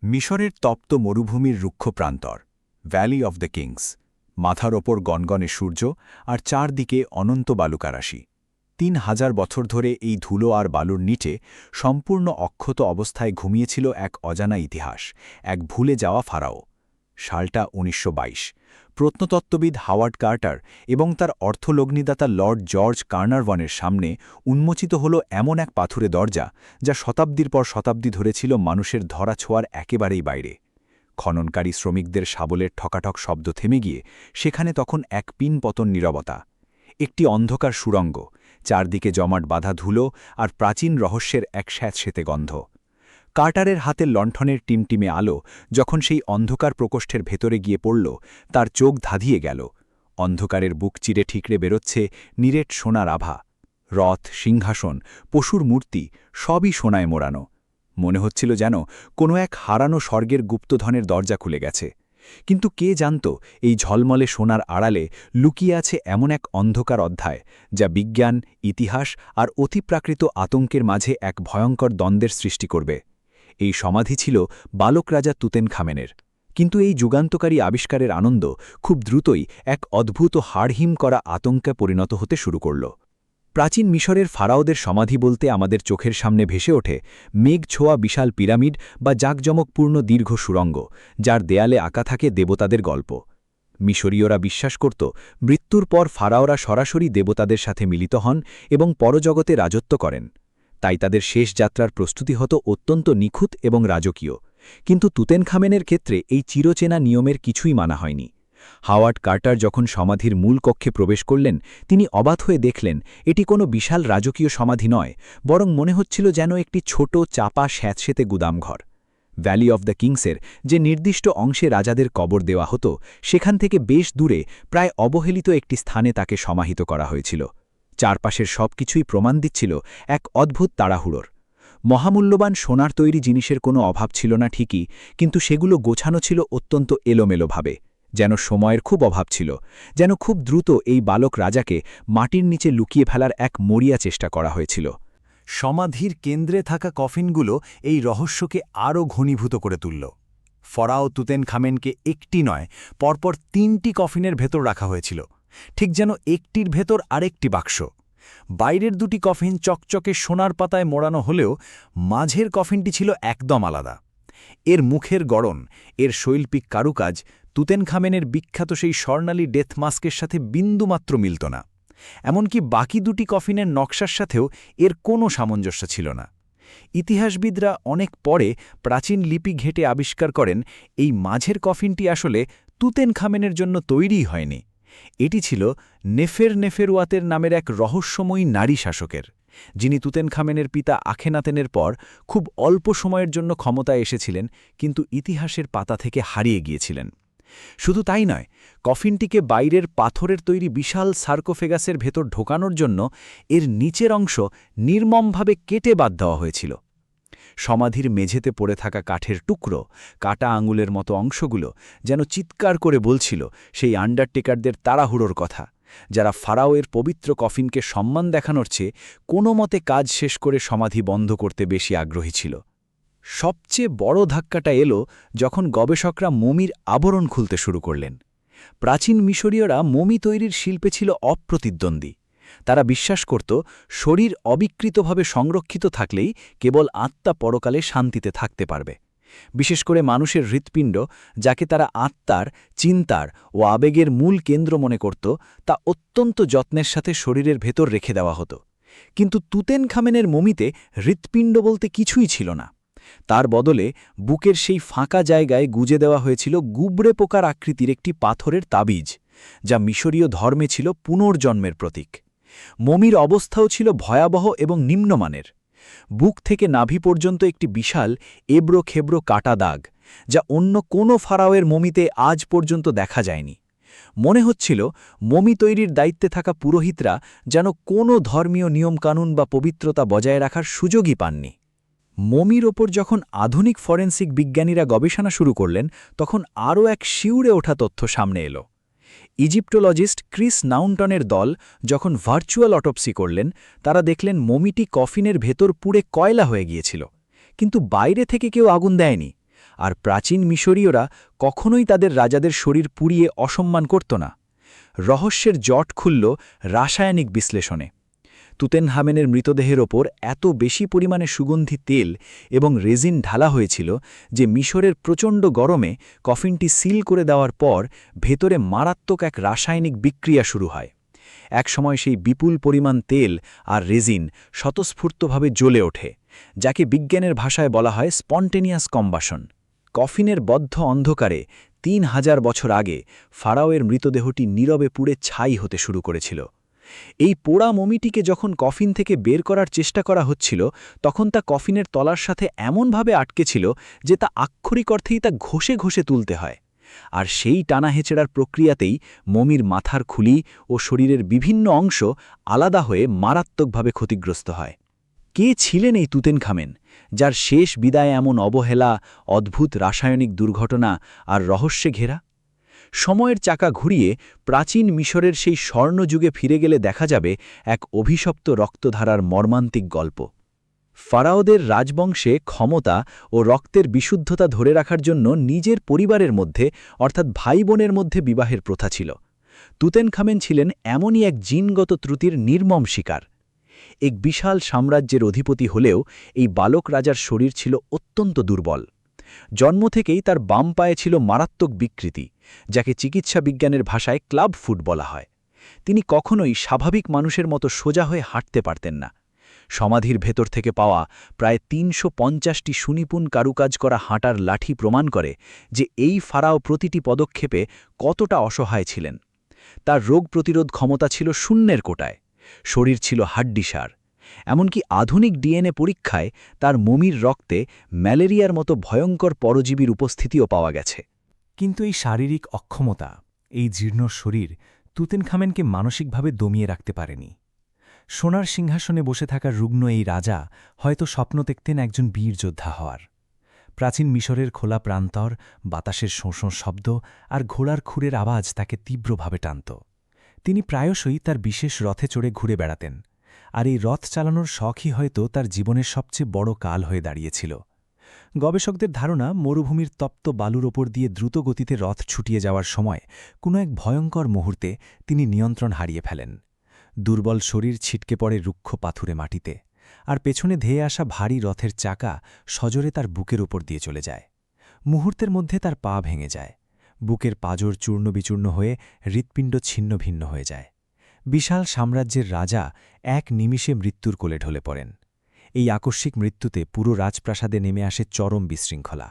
মিশরের তপ্ত মরুভূমির রুক্ষ প্রান্তর ভ্যালি অফ দ্য কিংস, মাথার ওপর গনগনে সূর্য আর চারদিকে অনন্ত বালুকারাশি। ৩,০০০ বছর ধরে এই ধুলো আর বালুর নিচে সম্পূর্ণ অক্ষত অবস্থায় ঘুমিয়েছিল এক অজানা ইতিহাস, এক ভুলে যাওয়া ফারাও। সালটা ১৯২২। প্রত্নতত্ত্ববিদ হাওয়ার্ড কার্টার এবং তার অর্থলগ্নিদাতা লর্ড জর্জ কার্নারভনের সামনে উন্মোচিত হল এমন এক পাথুরে দরজা, যা শতাব্দীর পর শতাব্দী ধরে ছিল মানুষের ধরা ছোঁয়ার একেবারেই বাইরে। খননকারী শ্রমিকদের শাবলের ঠকাঠক শব্দ থেমে গিয়ে সেখানে তখন এক পিনপতন নীরবতা। একটি অন্ধকার সুড়ঙ্গ, চারদিকে জমাট বাঁধা ধুলো আর প্রাচীন রহস্যের এক স্যাঁতসেঁতে গন্ধ। কার্টারের হাতে লণ্ঠনের টিমটিমে আলো যখন সেই অন্ধকার প্রকোষ্ঠের ভেতরে গিয়ে পড়ল, তার চোখ ধাঁধিয়ে গেল। অন্ধকারের বুক চিরে ঠিকরে বেরোচ্ছে নিরেট সোনার আভা। রথ, সিংহাসন, পশুর মূর্তি সবই সোনায় মোড়ানো। মনে হচ্ছিল যেন কোনো এক হারানো স্বর্গের গুপ্তধনের দরজা খুলে গেছে। কিন্তু কে জানত এই ঝলমলে সোনার আড়ালে লুকিয়ে আছে এমন এক অন্ধকার অধ্যায়, যা বিজ্ঞান, ইতিহাস আর অতিপ্রাকৃত আতঙ্কের মাঝে এক ভয়ঙ্কর দ্বন্দ্বের সৃষ্টি করবে। এই সমাধি ছিল বালক রাজা তুতেনখামেনের। কিন্তু এই যুগান্তকারী আবিষ্কারের আনন্দ খুব দ্রুতই এক অদ্ভুত হাড়হিম করা আতঙ্কে পরিণত হতে শুরু করল। প্রাচীন মিশরের ফারাওদের সমাধি বলতে আমাদের চোখের সামনে ভেসে ওঠে মেঘ ছোঁয়া বিশাল পিরামিড বা জাঁকজমকপূর্ণ দীর্ঘ সুড়ঙ্গ, যার দেয়ালে আঁকা থাকে দেবতাদের গল্প। মিশরীয়রা বিশ্বাস করত মৃত্যুর পর ফারাওরা সরাসরি দেবতাদের সাথে মিলিত হন এবং পরজগতে রাজত্ব করেন। তাই তাদের শেষ যাত্রার প্রস্তুতি হতো অত্যন্ত নিখুঁত এবং রাজকীয়। কিন্তু তুতেনখামেনের ক্ষেত্রে এই চিরচেনা নিয়মের কিছুই মানা হয়নি। হাওয়ার্ড কার্টার যখন সমাধির মূল কক্ষে প্রবেশ করলেন, তিনি অবাক হয়ে দেখলেন এটি কোনো বিশাল রাজকীয় সমাধি নয়, বরং মনে হচ্ছিল যেন একটি ছোট চাপা স্যাঁতসেঁতে গুদামঘর। ভ্যালি অফ দ্য কিংসের যে নির্দিষ্ট অংশে রাজাদের কবর দেওয়া হতো, সেখান থেকে বেশ দূরে প্রায় অবহেলিত একটি স্থানে তাকে সমাহিত করা হয়েছিল। চারপাশের সবকিছুই প্রমাণ দিচ্ছিল এক অদ্ভুত তাড়াহুড়োর। মহামূল্যবান সোনার তৈরি জিনিসের কোনো অভাব ছিল না ঠিকই, কিন্তু সেগুলো গোছানো ছিল অত্যন্ত এলোমেলোভাবে, যেন সময়ের খুব অভাব ছিল, যেন খুব দ্রুত এই বালক রাজাকে মাটির নিচে লুকিয়ে ফেলার এক মরিয়া চেষ্টা করা হয়েছিল। সমাধির কেন্দ্রে থাকা কফিনগুলো এই রহস্যকে আরও ঘনীভূত করে তুলল। ফরাও তুতেনখামেনকে একটি নয়, পরপর ৩টি কফিনের ভেতর রাখা হয়েছিল, ঠিক যেন একটির ভেতর আরেকটি বাক্স। বাইরের দুটি কফিন চকচকে সোনার পাতায় মোড়ানো হলেও মাঝের কফিনটি ছিল একদম আলাদা। এর মুখের গড়ন, এর শৈল্পিক কারুকাজ তুতেনখামেনের বিখ্যাত সেই স্বর্ণালী ডেথ মাস্কের সাথে বিন্দুমাত্র মিলত না। এমনকি বাকি দুটি কফিনের নকশার সাথেও এর কোনো সামঞ্জস্য ছিল না। ইতিহাসবিদরা অনেক পরে প্রাচীন লিপি ঘেঁটে আবিষ্কার করেন এই মাঝের কফিনটি আসলে তুতেনখামেনের জন্য তৈরিই হয়নি। এটি ছিল নেফেরওয়াতের নামের এক রহস্যময়ী নারী শাসকের, যিনি তুতেনখামেনের পিতা আখেনাতেনের পর খুব অল্প সময়ের জন্য ক্ষমতায় এসেছিলেন, কিন্তু ইতিহাসের পাতা থেকে হারিয়ে গিয়েছিলেন। শুধু তাই নয়, কফিনটিকে বাইরের পাথরের তৈরি বিশাল সার্কোফেগাসের ভেতর ঢোকানোর জন্য এর নিচের অংশ নির্মমভাবে কেটে বাদ দেওয়া হয়েছিল। সমাধির মেঝেতে পড়ে থাকা কাঠের টুকরো, কাটা আঙুলের মতো অংশগুলো যেন চিৎকার করে বলছিল সেই আন্ডারটেকারদের তাড়াহুড়োর কথা, যারা ফারাওয়ের পবিত্র কফিনকে সম্মান দেখানোর চেয়ে কোনো মতে কাজ শেষ করে সমাধি বন্ধ করতে বেশি আগ্রহী ছিল। সবচেয়ে বড় ধাক্কাটা এলো যখন গবেষকরা মমির আবরণ খুলতে শুরু করলেন। প্রাচীন মিশরীয়রা মমি তৈরির শিল্পে ছিল অপ্রতিদ্বন্দ্বী। তারা বিশ্বাস করত শরীর অবিকৃতভাবে সংরক্ষিত থাকলেই কেবল আত্মা পরকালে শান্তিতে থাকতে পারবে। বিশেষ করে মানুষের হৃৎপিণ্ড, যাকে তারা আত্মার, চিন্তার ও আবেগের মূল কেন্দ্র মনে করত, তা অত্যন্ত যত্নের সাথে শরীরের ভেতর রেখে দেওয়া হতো। কিন্তু তুতেনখামেনের মমিতে হৃৎপিণ্ড বলতে কিছুই ছিল না। তার বদলে বুকের সেই ফাঁকা জায়গায় গুজে দেওয়া হয়েছিল গুবরে পোকার আকৃতির একটি পাথরের তাবিজ, যা মিশরীয় ধর্মে ছিল পুনর্জন্মের প্রতীক। মমির অবস্থাও ছিল ভয়াবহ এবং নিম্নমানের। বুক থেকে নাভি পর্যন্ত একটি বিশাল এবড়ো খেবড়ো কাটা দাগ, যা অন্য কোনো ফারাওয়ের মমিতে আজ পর্যন্ত দেখা যায়নি। মনে হচ্ছিল মমি তৈরির দায়িত্বে থাকা পুরোহিতরা যেন কোনো ধর্মীয় নিয়মকানুন বা পবিত্রতা বজায় রাখার সুযোগই পাননি। মমির ওপর যখন আধুনিক ফরেন্সিক বিজ্ঞানীরা গবেষণা শুরু করলেন, তখন আরও এক শিউরে ওঠা তথ্য সামনে এলো। ইজিপ্টোলজিস্ট ক্রিস নাউনটনের দল যখন ভার্চুয়াল অটোপসি করলেন, তারা দেখলেন মমিটি কফিনের ভেতর পুড়ে কয়লা হয়ে গিয়েছিল, কিন্তু বাইরে থেকে কেউ আগুন দেয়নি। আর প্রাচীন মিশরীয়রা কখনোই তাদের রাজাদের শরীর পুড়িয়ে অসম্মান করত না। রহস্যের জট খুলল রাসায়নিক বিশ্লেষণে। তুতেনখামেনের মৃতদেহের ওপর এত বেশি পরিমাণে সুগন্ধি তেল এবং রেজিন ঢালা হয়েছিল যে মিশরের প্রচণ্ড গরমে কফিনটি সিল করে দেওয়ার পর ভেতরে মারাত্মক এক রাসায়নিক বিক্রিয়া শুরু হয়। একসময় সেই বিপুল পরিমাণ তেল আর রেজিন স্বতঃস্ফূর্তভাবে জ্বলে ওঠে, যাকে বিজ্ঞানের ভাষায় বলা হয় স্পন্টেনিয়াস কম্বাশন। কফিনের বদ্ধ অন্ধকারে ৩,০০০ বছর আগে ফারাওয়ের মৃতদেহটি নীরবে পুড়ে ছাই হতে শুরু করেছিল। এই পোড়া মমিটিকে যখন কফিন থেকে বের করার চেষ্টা করা হচ্ছিল, তখন তা কফিনের তলার সাথে এমনভাবে আটকে ছিল যে তা আক্ষরিক অর্থেই তা ঘষে ঘষে তুলতে হয়। আর সেই টানা হেঁচড়ার প্রক্রিয়াতেই মমির মাথার খুলি ও শরীরের বিভিন্ন অংশ আলাদা হয়ে মারাত্মকভাবে ক্ষতিগ্রস্ত হয়। কে ছিলেন এই তুতেনখামেন, যার শেষ বিদায় এমন অবহেলা, অদ্ভুত রাসায়নিক দুর্ঘটনা আর রহস্যে ঘেরা? সময়ের চাকা ঘুরিয়ে প্রাচীন মিশরের সেই স্বর্ণযুগে ফিরে গেলে দেখা যাবে এক অভিশপ্ত রক্তধারার মর্মান্তিক গল্প। ফারাওদের রাজবংশে ক্ষমতা ও রক্তের বিশুদ্ধতা ধরে রাখার জন্য নিজের পরিবারের মধ্যে অর্থাৎ ভাই বোনের মধ্যে বিবাহের প্রথা ছিল। তুতেনখামেন ছিলেন এমনই এক জিনগত ত্রুটির নির্মম শিকার। এক বিশাল সাম্রাজ্যের অধিপতি হলেও এই বালক রাজার শরীর ছিল অত্যন্ত দুর্বল। জন্ম থেকেই তার বাম পায়ে ছিল মারাত্মক বিকৃতি, যাকে চিকিৎসা বিজ্ঞানের ভাষায় ক্লাব ফুট বলা হয়। তিনি কখনোই স্বাভাবিক মানুষের মতো সোজা হয়ে হাঁটতে পারতেন না। সমাধির ভেতর থেকে পাওয়া প্রায় ৩৫০টি সুনিপুণ কারুকাজ করা হাঁটার লাঠি প্রমাণ করে যে এই ফারাও প্রতিটি পদক্ষেপে কতটা অসহায় ছিলেন। তার রোগ প্রতিরোধ ক্ষমতা ছিল শূন্যের কোটায়, শরীর ছিল হাড্ডিসার। এমনকি আধুনিক ডিএনএ পরীক্ষায় তার মমির রক্তে ম্যালেরিয়ার মতো ভয়ঙ্কর পরজীবীর উপস্থিতিও পাওয়া গেছে। কিন্তু এই শারীরিক অক্ষমতা, এই জীর্ণ শরীর তুতেনখামেনকে মানসিকভাবে দমিয়ে রাখতে পারেনি। সোনার সিংহাসনে বসে থাকা রুগ্ন এই রাজা হয়তো স্বপ্ন দেখতেন একজন বীর যোদ্ধা হওয়ার। প্রাচীন মিশরের খোলা প্রান্তর, বাতাসের শোঁ শব্দ আর ঘোড়ার খুরের আওয়াজ তাকে তীব্রভাবে টানত। তিনি প্রায়শই তার বিশেষ রথে চড়ে ঘুরে বেড়াতেন, আর এই রথ চালানোর শখই হয়তো তার জীবনের সবচেয়ে বড় কাল হয়ে দাঁড়িয়েছিল। গবেষকদের ধারণা, মরুভূমির তপ্ত বালুর ওপর দিয়ে দ্রুত গতিতে রথ ছুটিয়ে যাওয়ার সময় কোনো এক ভয়ঙ্কর মুহূর্তে তিনি নিয়ন্ত্রণ হারিয়ে ফেলেন। দুর্বল শরীর ছিটকে পড়ে রুক্ষ পাথুরে মাটিতে, আর পেছনে ধেয়ে আসা ভারী রথের চাকা সজোরে তার বুকের ওপর দিয়ে চলে যায়। মুহূর্তের মধ্যে তার পা ভেঙে যায়, বুকের পাঁজর চূর্ণবিচূর্ণ হয়ে হৃৎপিণ্ড ছিন্ন ভিন্ন হয়ে যায়। বিশাল সাম্রাজ্যের রাজা এক নিমিষে মৃত্যুর কোলে ঢলে পড়েন। এই আকস্মিক মৃত্যুতে পুরো রাজপ্রাসাদে নেমে আসে চরম বিশৃঙ্খলা।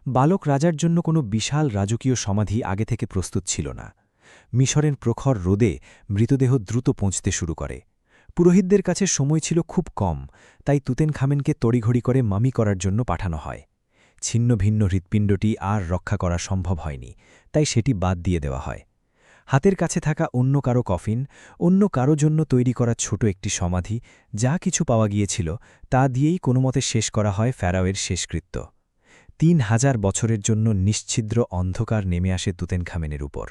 বালক রাজার জন্য কোনো বিশাল রাজকীয় সমাধি আগে থেকে প্রস্তুত ছিল না। মিশরের প্রখর রোদে মৃতদেহ দ্রুত পৌঁছতে শুরু করে। পুরোহিতদের কাছে সময় ছিল খুব কম, তাই তুতেনখামেনকে তড়িঘড়ি করে মামি করার জন্য পাঠানো হয়। ছিন্ন ভিন্ন হৃৎপিণ্ডটি আর রক্ষা করা সম্ভব হয়নি, তাই সেটি বাদ দিয়ে দেওয়া হয়। হাতের কাছে থাকা অন্য কারো কফিন, অন্য কারো জন্য তৈরি করা ছোট একটি সমাধি, যা কিছু পাওয়া গিয়েছিল তা দিয়েই কোনোমতে শেষ করা হয় ফ্যারাওয়ের শেষকৃত্য। ৩,০০০ বছরের জন্য নিশ্ছিদ্র অন্ধকার নেমে আসে তুতেনখামেনের উপর।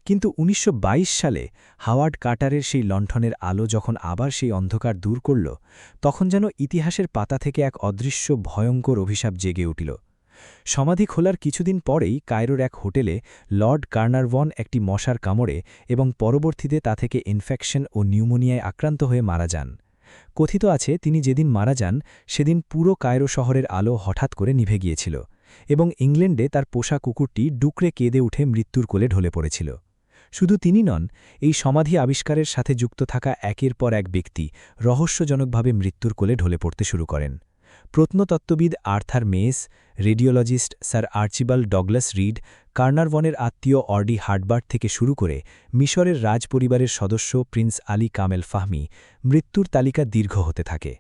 কিন্তু ১৯২২ সালে হাওয়ার্ড কার্টারের সেই লণ্ঠনের আলো যখন আবার সেই অন্ধকার দূর করল, তখন যেন ইতিহাসের পাতা থেকে এক অদৃশ্য ভয়ঙ্কর অভিশাপ জেগে উঠিল। সমাধি খোলার কিছুদিন পরেই কায়রোর এক হোটেলে লর্ড কার্নারভন একটি মশার কামড়ে এবং পরবর্তীতে তা থেকে ইনফেকশন ও নিউমোনিয়ায় আক্রান্ত হয়ে মারা যান। কথিত আছে তিনি যেদিন মারা যান সেদিন পুরো কায়রো শহরের আলো হঠাৎ করে নিভে গিয়েছিল এবং ইংল্যান্ডে তার পোষা কুকুরটি ডুকরে কেঁদে উঠে মৃত্যুর কোলে ঢলে পড়েছিল। শুধু তিনি নন, এই সমাধি আবিষ্কারের সাথে যুক্ত থাকা একের পর এক ব্যক্তি রহস্যজনকভাবে মৃত্যুর কোলে ঢলে পড়তে শুরু করেন। প্রত্নতত্ত্ববিদ Arthur Mace, radiologist sir Archibald Douglas Reid, কার্নারভনের আত্মীয় অর্ডি হার্ডবার্ট থেকে শুরু করে মিশরের রাজপরিবারের সদস্য প্রিন্স আলী কামেল ফাহমি, মৃত্যুর তালিকা দীর্ঘ হতে থাকে।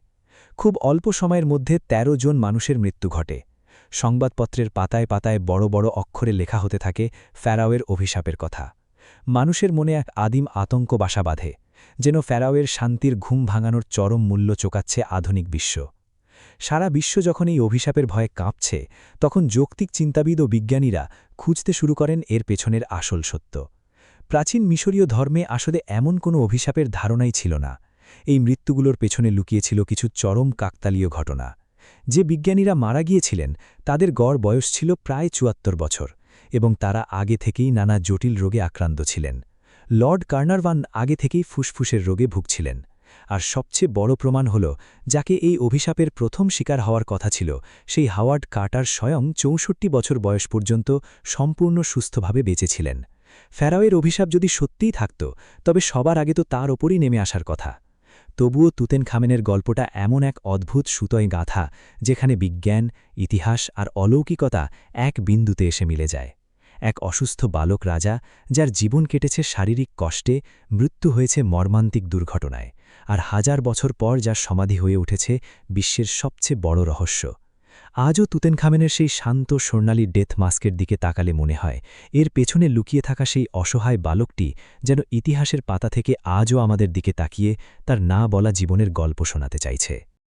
খুব অল্প সময়ের মধ্যে ১৩ জন মানুষের মৃত্যু ঘটে। সংবাদপত্রের পাতায় পাতায় বড় বড় অক্ষরে লেখা হতে থাকে ফ্যারাওয়ের অভিশাপের কথা। মানুষের মনে এক আদিম আতঙ্ক বাসা বাঁধে, যেন ফ্যারাওয়ের শান্তির ঘুম ভাঙানোর চরম মূল্য চোকাচ্ছে আধুনিক বিশ্ব। সারা বিশ্ব যখন এই অভিশাপের ভয়ে কাঁপছে, তখন যৌক্তিক চিন্তাবিদ ও বিজ্ঞানীরা খুঁজতে শুরু করেন এর পেছনের আসল সত্য। প্রাচীন মিশরীয় ধর্মে আসলে এমন কোনো অভিশাপের ধারণাই ছিল না। এই মৃত্যুগুলোর পেছনে লুকিয়েছিল কিছু চরম কাকতালীয় ঘটনা, যে বিজ্ঞানীরা মারা গিয়েছিলেন তাদের গড় বয়স ছিল প্রায় ৭৪ বছর এবং তারা আগে থেকেই নানা জটিল রোগে আক্রান্ত ছিলেন। লর্ড কার্নারভান আগে থেকেই ফুসফুসের রোগে ভুগছিলেন। আর সবচেয়ে বড় প্রমাণ হল, যাকে এই অভিশাপের প্রথম শিকার হওয়ার কথা ছিল, সেই হাওয়ার্ড কার্টার স্বয়ং ৬৪ বছর বয়স পর্যন্ত সম্পূর্ণ সুস্থভাবে বেঁচেছিলেন। ফ্যারাওয়ের অভিশাপ যদি সত্যিই থাকত, তবে সবার আগে তো তার ওপরই নেমে আসার কথা। তবুও তুতেনখামেনের গল্পটা এমন এক অদ্ভুত সুতোয় গাঁথা, যেখানে বিজ্ঞান, ইতিহাস আর অলৌকিকতা এক বিন্দুতে এসে মিলে যায়। এক অসুস্থ বালক রাজা, যার জীবন কেটেছে শারীরিক কষ্টে, মৃত্যু হয়েছে মর্মান্তিক দুর্ঘটনায়, আর ১০০০ বছর পর যার সমাধি হয়ে উঠেছে বিশ্বের সবচেয়ে বড় রহস্য। আজও তুতেনখামেনের সেই শান্ত স্বর্ণালী ডেথ মাস্কের দিকে তাকালে মনে হয়, এর পেছনে লুকিয়ে থাকা সেই অসহায় বালকটি যেন ইতিহাসের পাতা থেকে আজও আমাদের দিকে তাকিয়ে তার না বলা জীবনের গল্প শোনাতে চাইছে।